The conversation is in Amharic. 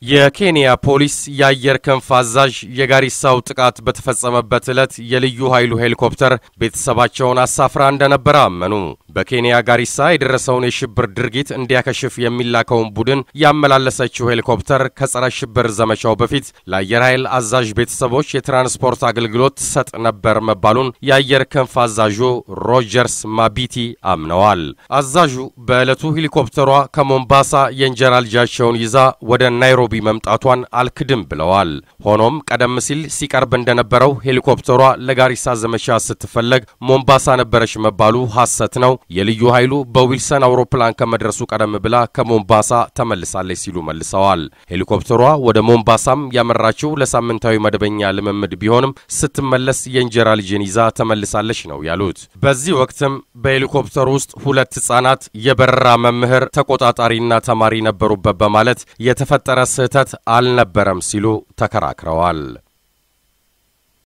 የኬንያ ፖሊስ የአየር ክንፍ አዛዥ የጋሪሳው ጥቃት በተፈጸመበት ዕለት የልዩ ኃይሉ ሄሊኮፕተር ቤተሰባቸውን አሳፍራ እንደነበረ አመኑ። በኬንያ ጋሪሳ የደረሰውን የሽብር ድርጊት እንዲያከሽፍ የሚላከውን ቡድን ያመላለሰችው ሄሊኮፕተር ከጸረ ሽብር ዘመቻው በፊት ለአየር ኃይል አዛዥ ቤተሰቦች የትራንስፖርት አገልግሎት ሰጥ ነበር መባሉን የአየር ክንፍ አዛዡ ሮጀርስ ማቢቲ አምነዋል። አዛዡ በዕለቱ ሄሊኮፕተሯ ከሞምባሳ የእንጀራ ልጃቸውን ይዛ ወደ ናይሮቢ መምጣቷን አልክድም ብለዋል። ሆኖም ቀደም ሲል ሲቀርብ እንደነበረው ሄሊኮፕተሯ ለጋሪሳ ዘመቻ ስትፈለግ ሞምባሳ ነበረች መባሉ ሐሰት ነው። የልዩ ኃይሉ በዊልሰን አውሮፕላን ከመድረሱ ቀደም ብላ ከሞምባሳ ተመልሳለች ሲሉ መልሰዋል። ሄሊኮፕተሯ ወደ ሞምባሳም ያመራችው ለሳምንታዊ መደበኛ ልምምድ ቢሆንም ስትመለስ የእንጀራ ልጅን ይዛ ተመልሳለች ነው ያሉት። በዚህ ወቅትም በሄሊኮፕተሩ ውስጥ 2 ሕፃናት የበረራ መምህር ተቆጣጣሪና ተማሪ ነበሩበት በማለት የተፈጠረ ስህተት አልነበረም ሲሉ ተከራክረዋል።